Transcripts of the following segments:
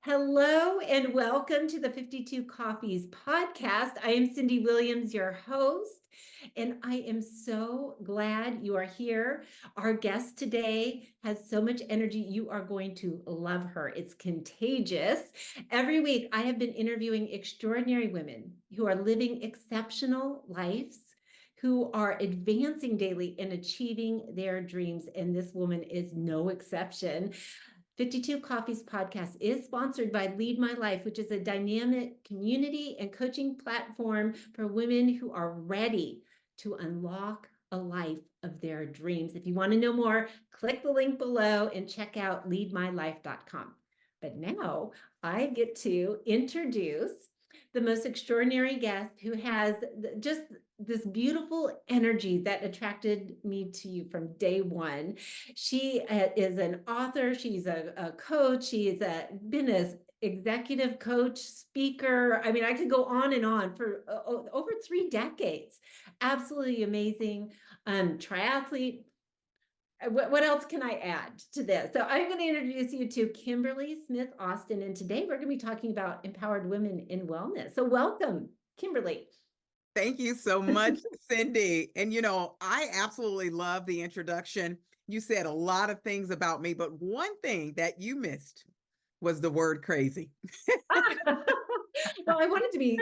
Hello and welcome to the 52 Coffees podcast. I am Cindee Williams, your host, and I am so glad you are here. Our guest today has so much energy. You are going to love her. It's contagious. Every week, I have been interviewing extraordinary women who are living exceptional lives, who are advancing daily and achieving their dreams. And this woman is no exception. 52 Coffees podcast is sponsored by Lead My Life, which is a dynamic community and coaching platform for women who are ready to unlock a life of their dreams. If you want to know more, click the link below and check out leadmylife.com. But now I get to introduce the most extraordinary guest who has just this beautiful energy that attracted me to you from day one. She is an author. She's a coach. She's been an executive coach, speaker. I mean, I could go on and on for over 3 decades. Absolutely amazing triathlete. What else can I add to this? So I'm going to introduce you to Kimberle Smith Austin, and today we're going to be talking about empowered women in wellness. So welcome, Kimberle. Thank you so much, Cindee. And I absolutely love the introduction. You said a lot of things about me, but one thing that you missed was the word crazy. Well, I wanted to be,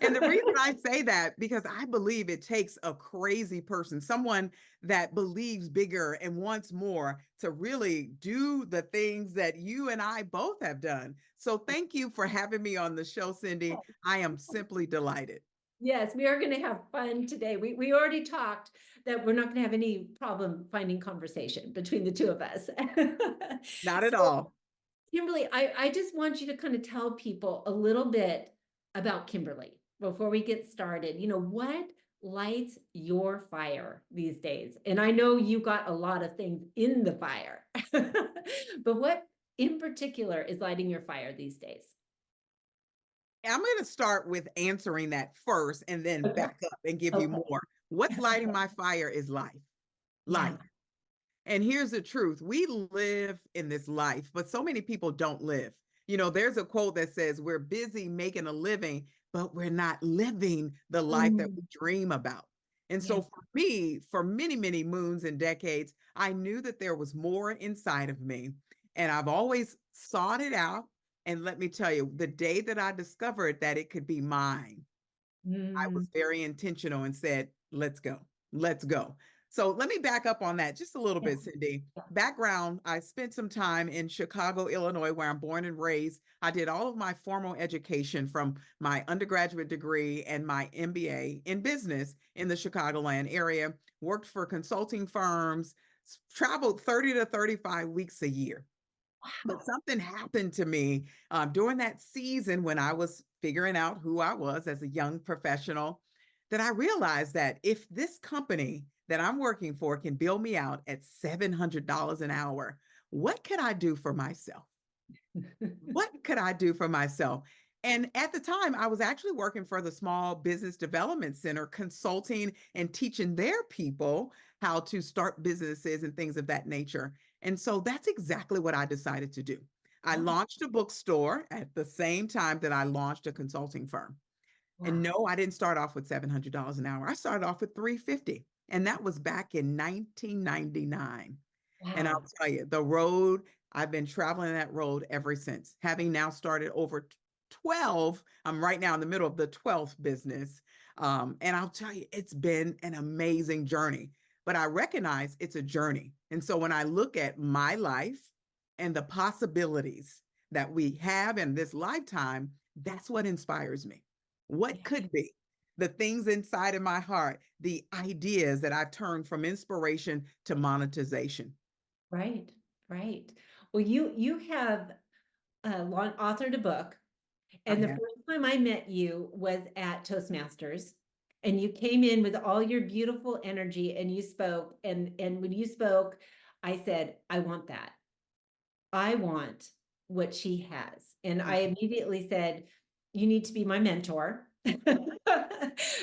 And the reason I say that, because I believe it takes a crazy person, someone that believes bigger and wants more to really do the things that you and I both have done. So thank you for having me on the show, Cindee. I am simply delighted. Yes, we are going to have fun today. We already talked that we're not going to have any problem finding conversation between the two of us. Not at So, all. Kimberle, I just want you to kind of tell people a little bit about Kimberle before we get started. What lights your fire these days? And I know you got a lot of things in the fire, but what in particular is lighting your fire these days? I'm going to start with answering that first and then Okay. back up and give you Okay. more. What's lighting my fire is life. Yeah. Life. And here's the truth. We live in this life, but so many people don't live. There's a quote that says, we're busy making a living, but we're not living the life that Mm, we dream about. And yeah. so for me, for many, many moons and decades, I knew that there was more inside of me. And I've always sought it out. And let me tell you, the day that I discovered that it could be mine, I Mm, was very intentional and said, let's go. Let's go. So let me back up on that just a little yeah. bit, Cindee. Background, I spent some time in Chicago, Illinois, where I'm born and raised. I did all of my formal education from my undergraduate degree and my MBA in business in the Chicagoland area, worked for consulting firms, traveled 30 to 35 weeks a year. But Wow. something happened to me during that season when I was figuring out who I was as a young professional, that I realized that if this company that I'm working for can bill me out at $700 an hour, what could I do for myself? What could I do for myself? And at the time, I was actually working for the Small Business Development Center, consulting and teaching their people how to start businesses and things of that nature. And so that's exactly what I decided to do. I Wow. launched a bookstore at the same time that I launched a consulting firm. And Wow. no, I didn't start off with $700 an hour. I started off with $350. And that was back in 1999. And I'll Wow. tell you, the road, I've been traveling that road ever since, having now started over 12. I'm right now in the middle of the 12th business. And I'll tell you, it's been an amazing journey, but I recognize it's a journey. And so when I look at my life and the possibilities that we have in this lifetime, that's what inspires me. What Yeah. could be? The things inside of my heart, the ideas that I've turned from inspiration to monetization. Right. Right. Well, you have authored a book, I and the have. first time I met you was at Toastmasters, and you came in with all your beautiful energy, and you spoke, and when you spoke, I said, I want that. I want what she has. And I immediately said, you need to be my mentor.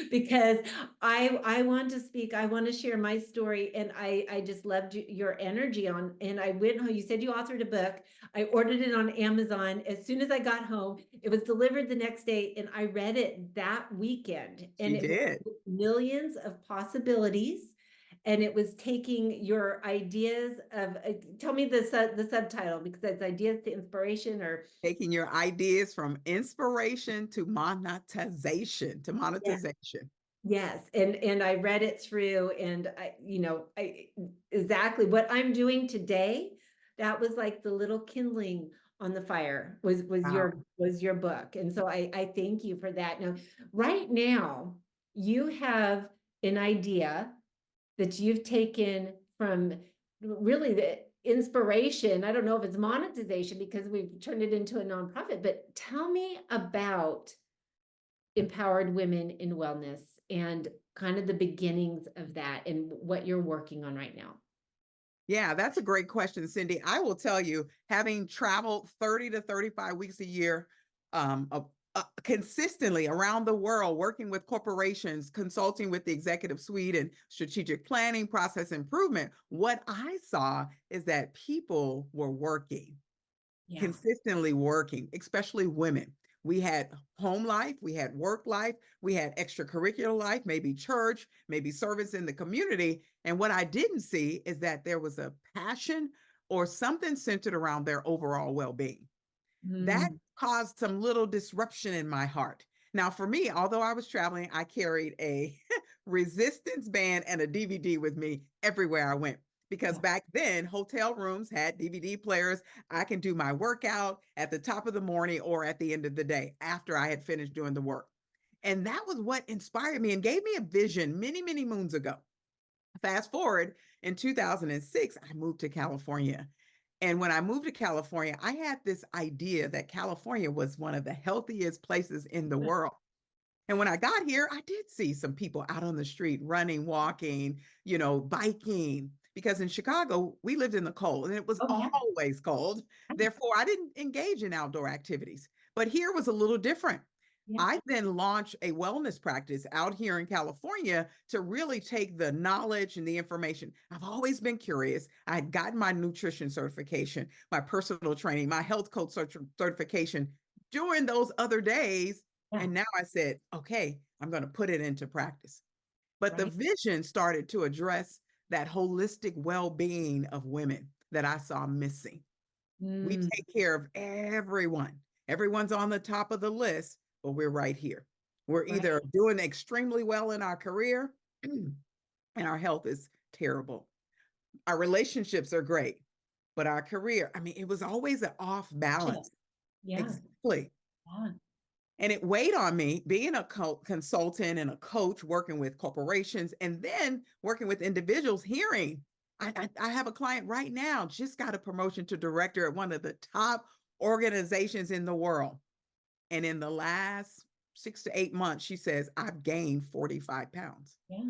because I want to speak. I want to share my story, and I just loved your energy on. And I went home. You said you authored a book. I ordered it on Amazon. As soon as I got home, it was delivered the next day, and I read it that weekend. And She it was did. millions of possibilities. And it was taking your ideas of, tell me the subtitle, because it's ideas to inspiration, or Taking your ideas from inspiration to monetization, yeah. Yes, and I read it through, and I exactly what I'm doing today, that was like the little kindling on the fire, Wow. was your book. And so I thank you for that. Now, right now, you have an idea that you've taken from really the inspiration. I don't know if it's monetization because we've turned it into a nonprofit, but tell me about empowered women in wellness and kind of the beginnings of that and what you're working on right now. Yeah, that's a great question, Cindy. I will tell you, having traveled 30 to 35 weeks a year, consistently around the world, working with corporations, consulting with the executive suite and strategic planning, process improvement, what I saw is that people were working, Yeah. consistently working, especially women. We had home life, we had work life, we had extracurricular life, maybe church, maybe service in the community. And what I didn't see is that there was a passion or something centered around their overall well being. That Mm, caused some little disruption in my heart. Now, for me, although I was traveling, I carried a resistance band and a DVD with me everywhere I went. Because yeah. back then, hotel rooms had DVD players. I can do my workout at the top of the morning or at the end of the day after I had finished doing the work. And that was what inspired me and gave me a vision many, many moons ago. Fast forward in 2006, I moved to California. And when I moved to California, I had this idea that California was one of the healthiest places in the world. And when I got here, I did see some people out on the street running, walking, biking. Because in Chicago, we lived in the cold and it was Oh, yeah. always cold. Therefore, I didn't engage in outdoor activities. But here was a little different. Yeah. I then launched a wellness practice out here in California to really take the knowledge and the information. I've always been curious. I had gotten my nutrition certification, my personal training, my health coach certification during those other days. Yeah. And now I said, okay, I'm going to put it into practice. But the Right. vision started to address that holistic well being of women that I saw missing. We Mm, take care of everyone. Everyone's on the top of the list, but we're right here. We're right. either doing extremely well in our career and our health is terrible. Our relationships are great, but our career, I mean, it was always an off Sure. balance. Yeah. Exactly. Yeah. And it weighed on me being a consultant and a coach working with corporations and then working with individuals hearing. I have a client right now, just got a promotion to director at one of the top organizations in the world. And in the last 6 to 8 months, she says, I've gained 45 pounds. Yeah.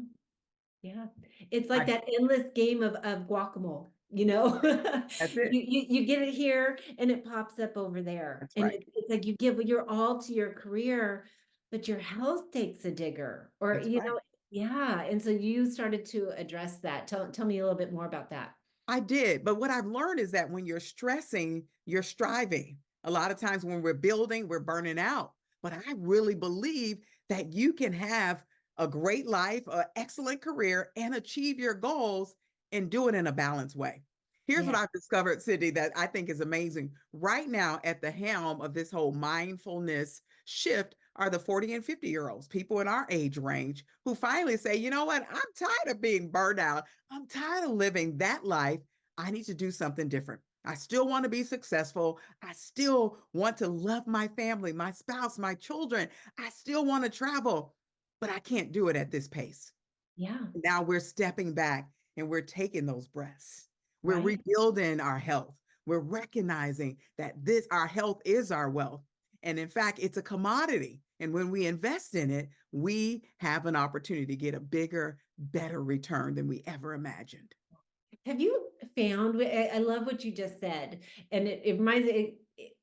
Yeah. It's like I, that endless game of guacamole, you know? that's it. You get it here and it pops up over there. That's And right. it's like you give your all to your career, but your health takes a digger. Or, That's right. yeah. And so you started to address that. Tell me a little bit more about that. I did. But what I've learned is that when you're stressing, you're striving. A lot of times when we're building, we're burning out. But I really believe that you can have a great life, an excellent career, and achieve your goals and do it in a balanced way. Here's what Yeah. I've discovered, Cindee, that I think is amazing. Right now, at the helm of this whole mindfulness shift are the 40 and 50-year-olds, people in our age range who finally say, you know what, I'm tired of being burned out. I'm tired of living that life. I need to do something different. I still want to be successful. I still want to love my family, my spouse, my children. I still want to travel, but I can't do it at this pace. Yeah. Now we're stepping back and we're taking those breaths. We're Right. rebuilding our health. We're recognizing that our health is our wealth. And in fact, it's a commodity. And when we invest in it, we have an opportunity to get a bigger, better return than we ever imagined. Have you found, I love what you just said, and it reminds me,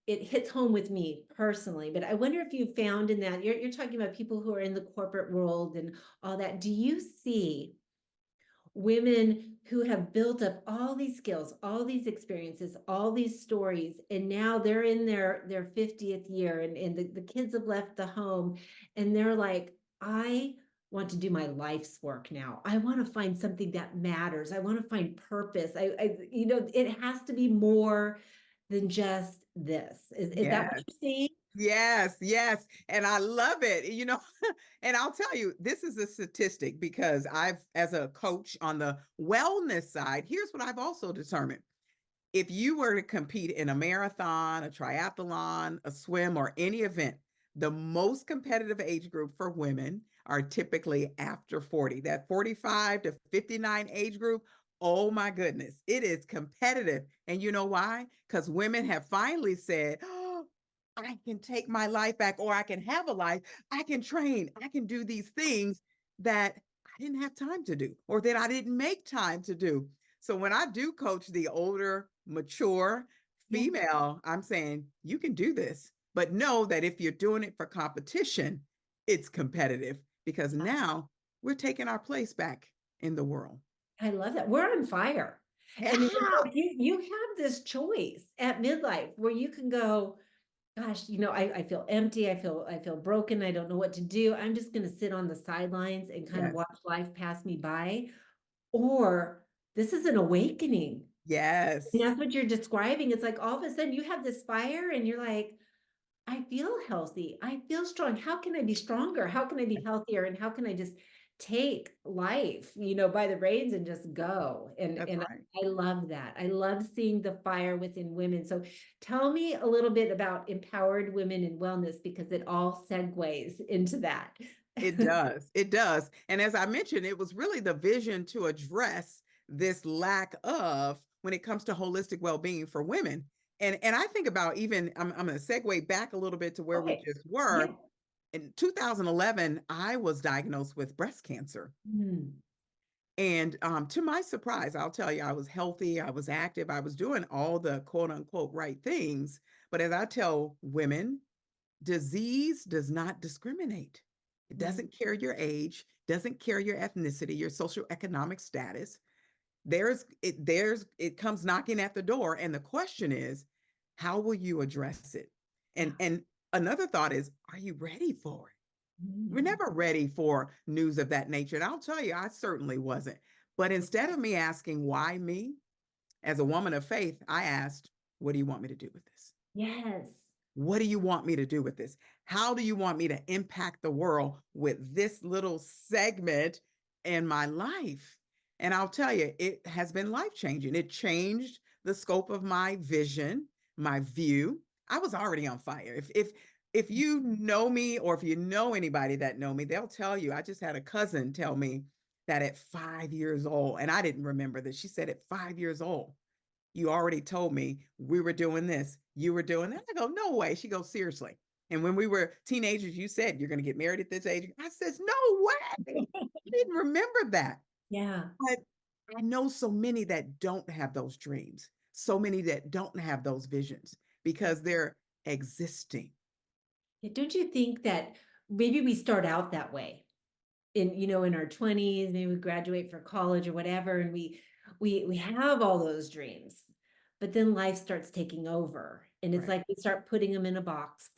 it hits home with me personally, but I wonder if you found in that you're talking about people who are in the corporate world and all that. Do you see women who have built up all these skills, all these experiences, all these stories, and now they're in their 50th year and the kids have left the home and they're like, I want to do my life's work now. I want to find something that matters. I want to find purpose. It has to be more than just this. Is that what Yes. you're seeing? Yes, yes. And I love it. And I'll tell you, this is a statistic because as a coach on the wellness side, here's what I've also determined. If you were to compete in a marathon, a triathlon, a swim, or any event, the most competitive age group for women are typically after 40. That 45 to 59 age group, oh my goodness, it is competitive. And you know why? Because women have finally said, oh, I can take my life back, or I can have a life. I can train. I can do these things that I didn't have time to do, or that I didn't make time to do. So when I do coach the older, mature Yeah, female, I'm saying you can do this, but know that if you're doing it for competition, it's competitive because now we're taking our place back in the world. I love that. We're on fire. And it's Yeah. like you have this choice at midlife where you can go, gosh, I feel empty. I feel broken. I don't know what to do. I'm just going to sit on the sidelines and kind of Yes. watch life pass me by. Or this is an awakening. And Yes. that's what you're describing. It's like all of a sudden you have this fire and you're like, I feel healthy. I feel strong. How can I be stronger? How can I be healthier? And how can I just take life, by the reins and just go? And That's and right. I love that. I love seeing the fire within women. So tell me a little bit about empowered women in wellness because it all segues into that. It does. It does. And as I mentioned, it was really the vision to address this lack of when it comes to holistic well-being for women. And I think about even I'm going to segue back a little bit to where we Okay. just Yeah. were. In 2011, I was diagnosed with breast cancer. Mm, And to my surprise, I'll tell you, I was healthy, I was active, I was doing all the quote unquote right things. But as I tell women, disease does not discriminate. It right. doesn't care your age, doesn't care your ethnicity, your socioeconomic status. It comes knocking at the door. And the question is, how will you address it? Yeah. And another thought is, are you ready for it? We're Mm, never ready for news of that nature. And I'll tell you, I certainly wasn't. But instead of me asking why me, as a woman of faith, I asked, what do you want me to do with this? yes. What do you want me to do with this? How do you want me to impact the world with this little segment in my life? And I'll tell you, it has been life changing. It changed the scope of my vision, my view. I was already on fire. If you know me or if you know anybody that know me, they'll tell you. I just had a cousin tell me that at 5 years old, and I didn't remember this. She said at 5 years old, you already told me we were doing this, you were doing that. I go, no way. She goes, seriously. And when we were teenagers, you said you're going to get married at this age. I says, no way. I didn't remember that. Yeah. But I know so many that don't have those dreams, so many that don't have those visions because they're existing. Yeah, don't you think that maybe we start out that way in our 20s, maybe we graduate for college or whatever, and we have all those dreams, but then life starts taking over. And it's Right. like we start putting them in a box,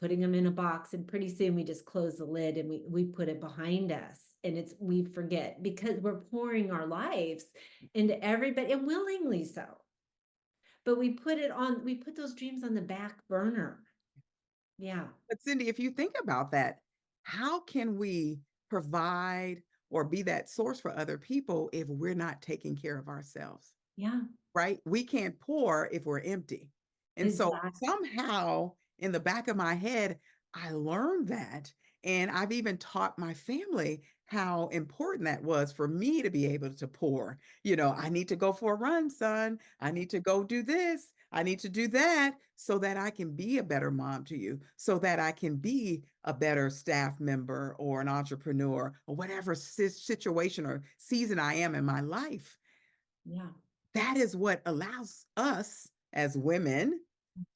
and pretty soon we just close the lid and we put it behind us. And we forget because we're pouring our lives into everybody and willingly so. But we put those dreams on the back burner. Yeah. But Cindy, if you think about that, how can we provide or be that source for other people if we're not taking care of ourselves? Yeah. Right? We can't pour if we're empty. And so Exactly. somehow in the back of my head, I learned that. And I've even taught my family how important that was for me to be able to pour. I need to go for a run, son. I need to go do this. I need to do that so that I can be a better mom to you, so that I can be a better staff member or an entrepreneur or whatever situation or season I am in my life. Yeah. That is what allows us as women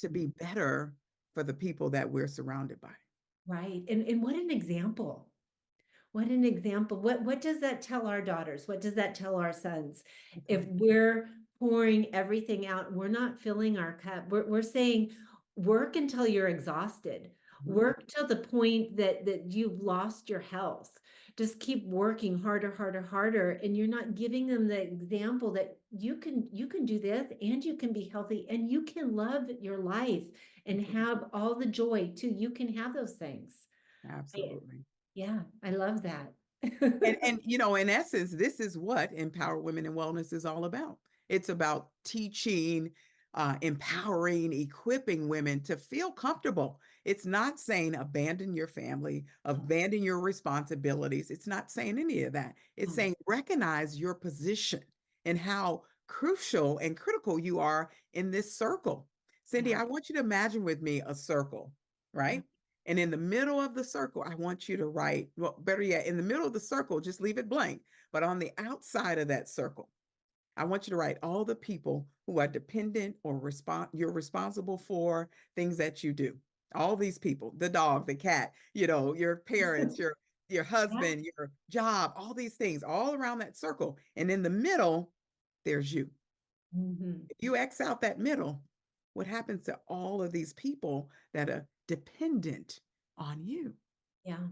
to be better for the people that we're surrounded by. Right. And what an example. What an example. What does that tell our daughters? What does that tell our sons? That's If right. we're pouring everything out, we're not filling our cup. We're saying work until you're exhausted. Mhm. Work till the point that you've lost your health. Just keep working harder, harder, harder. And you're not giving them the example that you can do this and you can be healthy and you can love your life and have all the joy too. You can have those things. I- Absolutely. yeah, I love that. And in essence, this is what Empowered Women in Wellness is all about. It's about teaching, empowering, equipping women to feel comfortable. It's not saying abandon your family, abandon your responsibilities. It's not saying any of that. It's saying recognize your position and how crucial and critical you are in this circle. Cindee, Yeah, I want you to imagine with me a circle, yeah, right? And in the middle of the circle, I want you to write, well, better yet, in the middle of the circle, just leave it blank. But on the outside of that circle, I want you to write all the people who are dependent or you're responsible for things that you do. All these people, the dog, the cat, your parents, your yeah. husband, your job, all these things, all around that circle. And in the middle, there's you. Mhm. If you X out that middle, what happens to all of these people that are dependent on you? Yeah,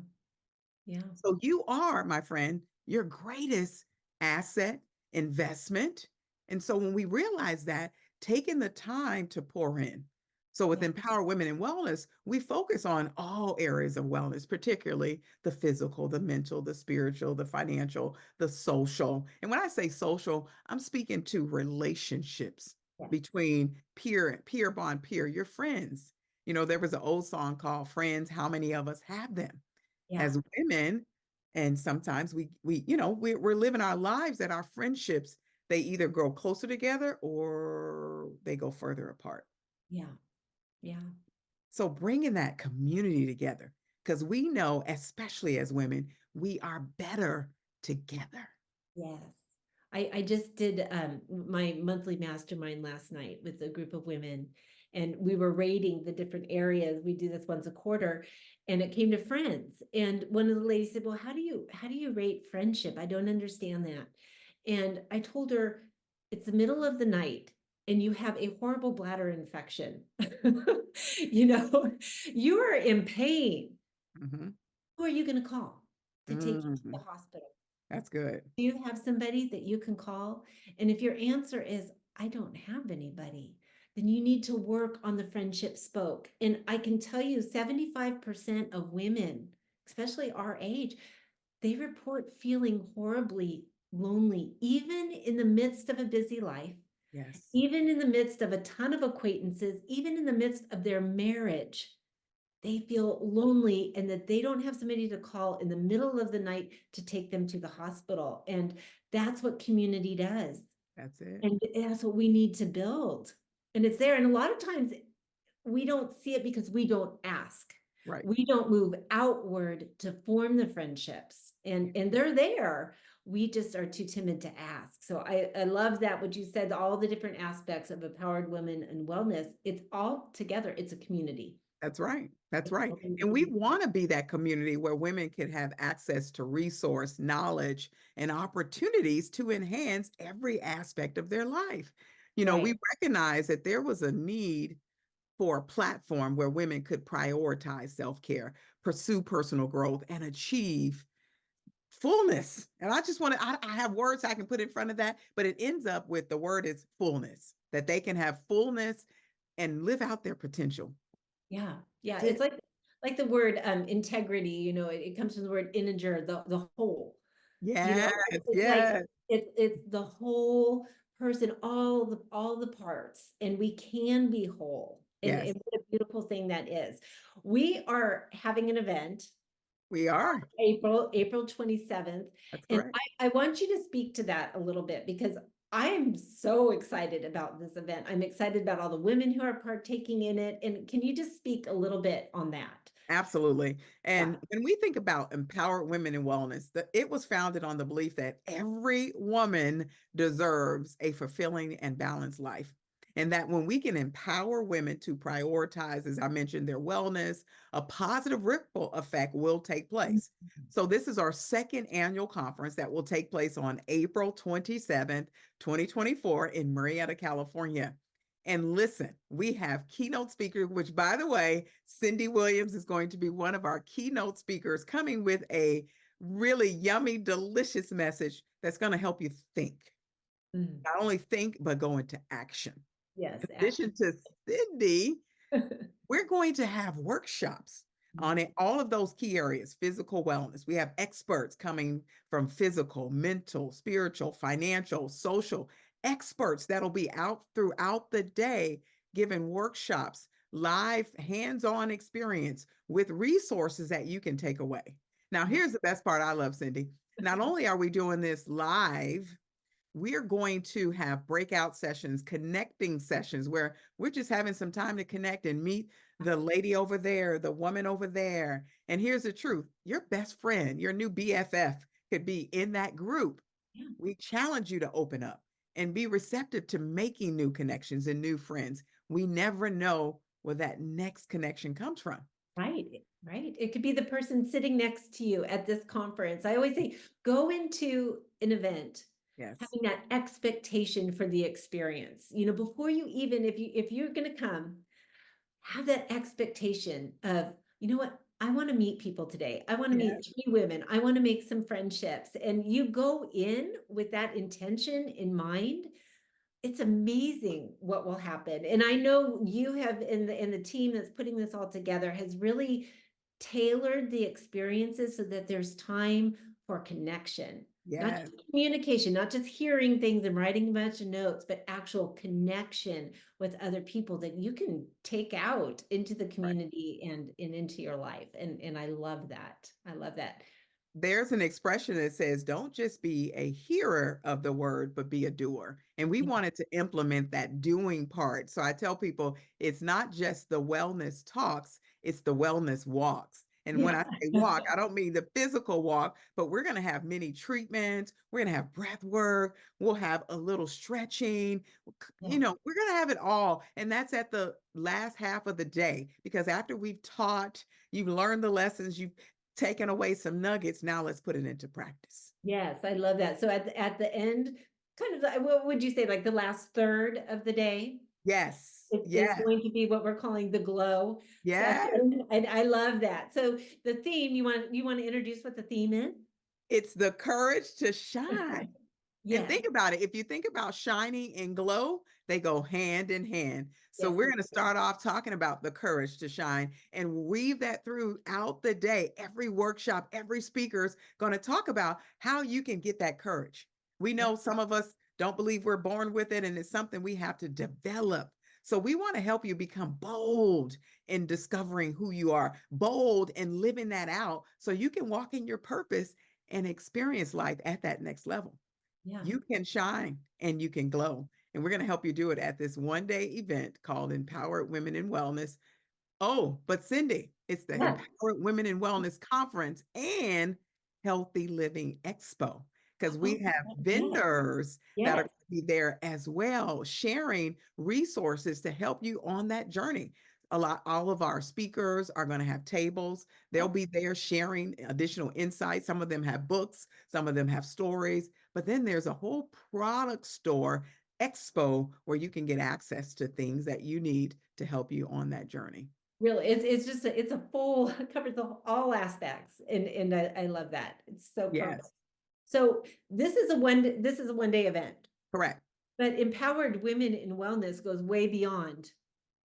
yeah, So you are, my friend, your greatest asset, investment. And so when we realize that, taking the time to pour in. So with yeah, Empower Women in Wellness, we focus on all areas of wellness, particularly the physical, the mental, the spiritual, the financial, the social. And when I say social, I'm speaking to relationships yes, between peer bond peer, your friends. There was an old song called Friends, How Many of Us Have Them? yeah, As women, and sometimes we're living our lives that our friendships, they either grow closer together or they go further apart. yeah, yeah. So bringing that community together, because we know, especially as women, we are better together. Yes. I just did my monthly mastermind last night with a group of women, and we were rating the different areas. We do this once a quarter, and it came to friends. And one of the ladies said, "Well, how do you rate friendship? I don't understand that." And I told her, "It's the middle of the night and you have a horrible bladder infection. You know, you are in pain. Hmm. Who are you going to call to take you to Hmm. the hospital? That's good. Do you have somebody that you can call?" And if your answer is, "I don't have anybody," then you need to work on the friendship spoke. And I can tell you 75% of women, especially our age, they report feeling horribly lonely, even in the midst of a busy life, Yes. even in the midst of a ton of acquaintances, even in the midst of their marriage. They feel lonely and that they don't have somebody to call in the middle of the night to take them to the hospital. And that's what community does. That's it. And that's what we need to build. And it's there. And a lot of times we don't see it because we don't ask. Right. We don't move outward to form the friendships. And they're there. We just are too timid to ask. So I love that what you said, all the different aspects of empowered women and wellness. It's all together. It's a community. That's right. That's It's right. building the And we community. want to be that community where women can have access to resource, knowledge, and opportunities to enhance every aspect of their life. We Right. recognize that there was a need for a platform where women could prioritize self-care, pursue personal growth, and achieve fullness. And I just want to, I have words I can put in front of that, but it ends up with the word is fullness, that they can have fullness and live out their potential. Yeah. Yeah. That's It's it. like the word integrity, it comes from the word integer, the whole, Yes, it's like yes, it's the whole person, all the parts, and we can be whole. And yes, what a beautiful thing that is. We are having an event we are. April 27th. That's And correct. I want you to speak to that a little bit because I am so excited about this event. I'm excited about all the women who are partaking in it. And can you just speak a little bit on that? Absolutely. Yeah, And when we think about empowered women in wellness, it was founded on the belief that every woman deserves a fulfilling and balanced life. And that when we can empower women to prioritize, as I mentioned, their wellness, a positive ripple effect will take place. So this is our second annual conference that will take place on April 27th, 2024 in Murrieta, California. And listen, we have keynote speakers, which, by the way, Cindee Williams is going to be one of our keynote speakers, coming with a really yummy, delicious message that's going to help you think. Mm. Not only think, but go into action. Yes, In addition to Cindee, action. we're going to have workshops on it, all of those key areas, physical wellness. We have experts coming from physical, mental, spiritual, financial, social experts that'll be out throughout the day giving workshops, live hands-on experience with resources that you can take away. Now, here's the best part I love, Cindee. Not only are we doing this live, we're going to have breakout sessions, connecting sessions where we're just having some time to connect and meet the lady over there, the woman over there. And here's the truth, your best friend, your new BFF could be in that group. Yeah. We challenge you to open up and be receptive to making new connections and new friends. We never know where that next connection comes from. Right, right. It could be the person sitting next to you at this conference. I always say, go into an event Yes. having that expectation for the experience. Before you even, if you're going to come, have that expectation of, you know what, I want to meet people today. I want to Yes. meet 3 women. I want to make some friendships. And you go in with that intention in mind. It's amazing what will happen. And I know you have in the team that's putting this all together has really tailored the experiences so that there's time for connection, not Yes. just communication, not just hearing things and writing a bunch of notes, but actual connection with other people that you can take out into the Right. community and into your life. And I love that. I love that. There's an expression that says, don't just be a hearer of the word, but be a doer. And we Yeah. wanted to implement that doing part. So I tell people it's not just the wellness talks, it's the wellness walks. And when I say walk, I don't mean the physical walk, but we're going to have many treatments. We're going to have breath work. We'll have a little stretching. Yeah. We're going to have it all. And that's at the last half of the day, because after we've taught, you've learned the lessons, you've taken away some nuggets. Now let's put it into practice. Yes, I love that. So at the end, kind of, what would you say, like the last third of the day Yes. is Yes. going to be what we're calling the glow Yes. session, and I love that. So the theme, you want to introduce what the theme is? It's the courage to shine. And Yes, think about it. If you think about shining and glow, they go hand in hand. So yes, we're going to start off talking about the courage to shine and weave that throughout the day. Every workshop, every speaker is going to talk about how you can get that courage. We yeah, know some of us don't believe we're born with it, and it's something we have to develop. So we want to help you become bold in discovering who you are, bold in living that out so you can walk in your purpose and experience life at that next level. yeah. You can shine and you can glow. And we're going to help you do it at this one-day event called Empowered Women in Wellness. Oh, but Cindee, it's the Yes. Empowered Women in Wellness Conference and Healthy Living Expo, because we Oh, have yes, vendors that are yes, going to be there as well, sharing resources to help you on that journey. All of our speakers are going to have tables. They'll yes. be there sharing additional insights. Some of them have books, some of them have stories, but then there's a whole product store expo where you can get access to things that you need to help you on that journey. Really, it's just it's a full covers all aspects, and I love that. It's so perfect. Yes, So this is a one day event. correct. But empowered women in wellness goes way beyond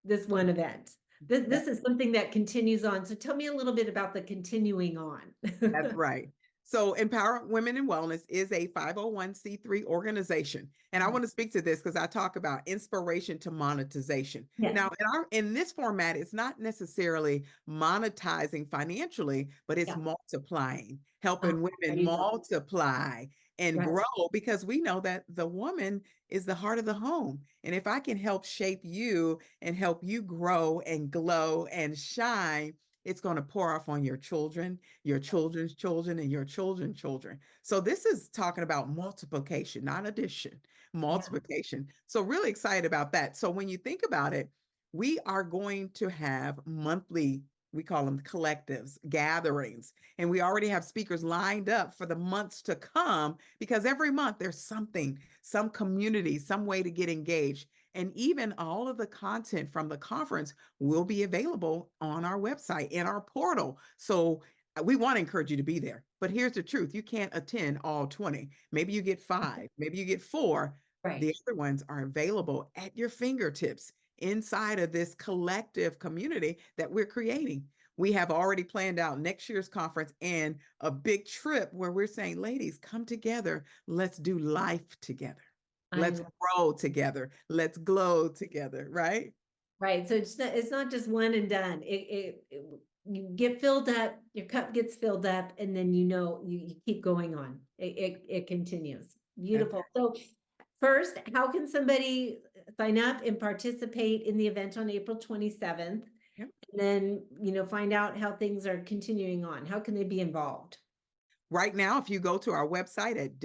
this one event. This That, is something that continues on. So tell me a little bit about the continuing on. that's right. So, Empower Women in Wellness is a 501(c)(3) organization. And I want to speak to this because I talk about inspiration to monetization. Yes. Now, in this format, it's not necessarily monetizing financially, but it's Yeah. multiplying, Oh, helping there women you go. multiply and Right. grow, because we know that the woman is the heart of the home. And if I can help shape you and help you grow and glow and shine, it's going to pour off on your children, your children's children, and your children's children. So this is talking about multiplication, not addition, Yeah. multiplication. So really excited about that. So when you think about it, we are going to have monthly, we call them collectives, gatherings, and we already have speakers lined up for the months to come because every month there's something, some community, some way to get engaged. And even all of the content from the conference will be available on our website, in our portal. So we want to encourage you to be there. But here's the truth, you can't attend all 20. Maybe you get 5, maybe you get 4. The Right. other ones are available at your fingertips inside of this collective community that we're creating. We have already planned out next year's conference and a big trip where we're saying, ladies, come together. Let's do life together. I Let's love. grow together. Let's glow together, right? Right. So it's not just one and done. You get filled up, your cup gets filled up, and then you keep going on. It continues. That's Beautiful. So first, how can somebody sign up and participate in the event on April 27th? it. And then, find out how things are continuing on. How can they be involved? Right now, if you go to our website at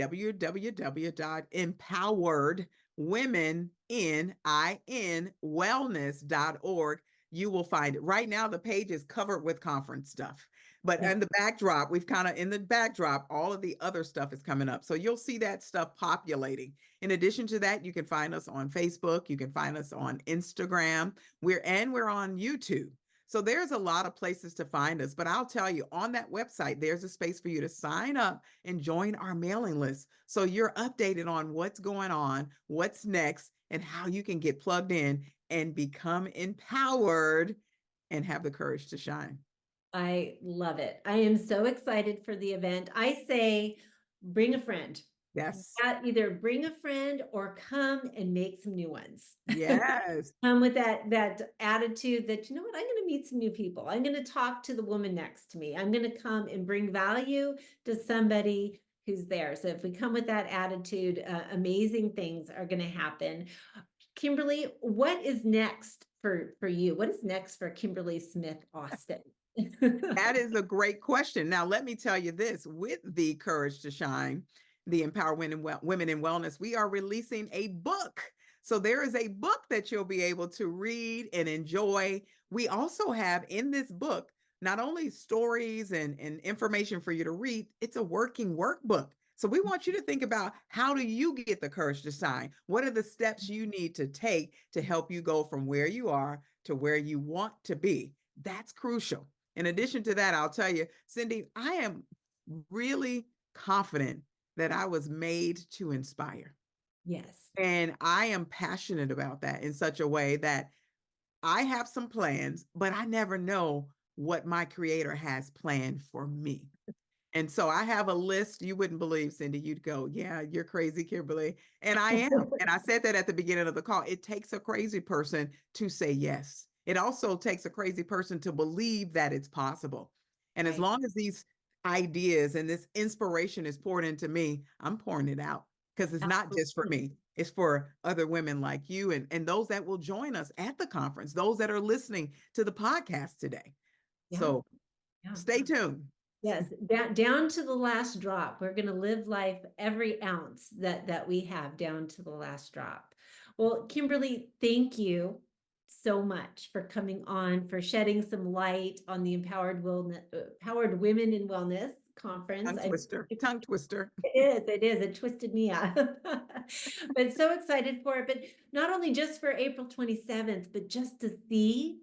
www.empoweredwomeninwellness.org, you will find it. Right now, the page is covered with conference stuff. But Yeah. in the backdrop, we've kind of in the backdrop, all of the other stuff is coming up. So you'll see that stuff populating. In addition to that, you can find us on Facebook, you can find us on Instagram, we're on YouTube. So there's a lot of places to find us, but I'll tell you on that website, there's a space for you to sign up and join our mailing list. So you're updated on what's going on, what's next, and how you can get plugged in and become empowered and have the courage to shine. I love it. I am so excited for the event. I say, bring a friend. Yes. Either bring a friend or come and make some new ones. Yes. Come with that attitude that, you know what, I'm going to meet some new people. I'm going to talk to the woman next to me. I'm going to come and bring value to somebody who's there. So if we come with that attitude, amazing things are going to happen. Kimberle, what is next for you? What is next for Kimberle Smith Austin? That is a great question. Now, let me tell you this, with the Courage to Shine, the Empower Women in Wellness, we are releasing a book. So there is a book that you'll be able to read and enjoy. We also have in this book, not only stories and information for you to read, it's a working workbook. So we want you to think about, how do you get the courage to shine? What are the steps you need to take to help you go from where you are to where you want to be? That's crucial. In addition to that, I'll tell you, Cindee, I am really confident that I was made to inspire. Yes. And I am passionate about that in such a way that I have some plans, but I never know what my creator has planned for me. And so I have a list you wouldn't believe, Cindee. You'd go, yeah, you're crazy, Kimberle. And I am. And I said that at the beginning of the call. It takes a crazy person to say yes. It also takes a crazy person to believe that it's possible. And as Right. long as these ideas and this inspiration is poured into me, I'm pouring it out because it's not just for Absolutely. me. It's for other women like you and those that will join us at the conference, those that are listening to the podcast today. Yeah. So Yeah. stay tuned. Yes, down to the last drop. We're going to live life every ounce that we have down to the last drop. Well, Kimberle, thank you so much for coming on, for shedding some light on the Empowered Women in Wellness conference. Tongue twister, tongue twister. It is. It twisted me up. But so excited for it. But not only just for April 27th, but just to see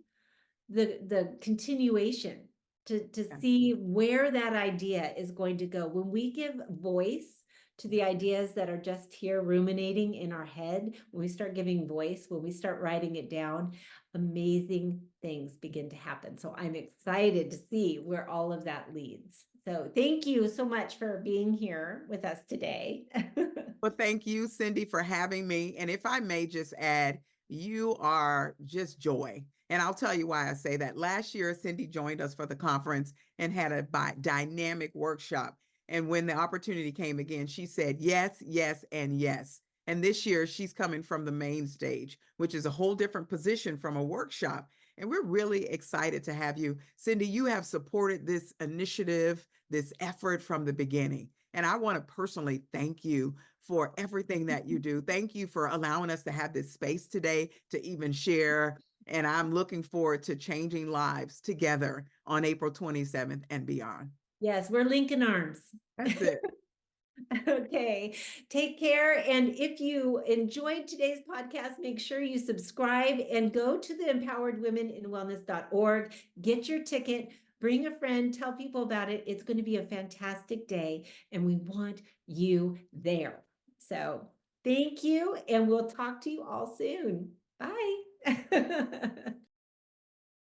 the continuation, to Yeah, see where that idea is going to go. When we give voice to the ideas that are just here ruminating in our head, when we start giving voice, when we start writing it down, amazing things begin to happen. So I'm excited to see where all of that leads. So thank you so much for being here with us today. well, thank you, Cindee, for having me. And if I may just add, you are just joy. And I'll tell you why I say that. Last year, Cindee joined us for the conference and had a dynamic workshop. And when the opportunity came again, she said yes, yes, and yes. And this year, she's coming from the main stage, which is a whole different position from a workshop. And we're really excited to have you. Cindee, you have supported this initiative, this effort from the beginning. And I want to personally thank you for everything that you do. Thank you for allowing us to have this space today to even share. And I'm looking forward to changing lives together on April 27th and beyond. Yes, we're linking arms. That's it. Okay, take care. And if you enjoyed today's podcast, make sure you subscribe and go to the empoweredwomeninwellness.org. Get your ticket, bring a friend, tell people about it. It's going to be a fantastic day, and we want you there. So thank you, and we'll talk to you all soon. Bye.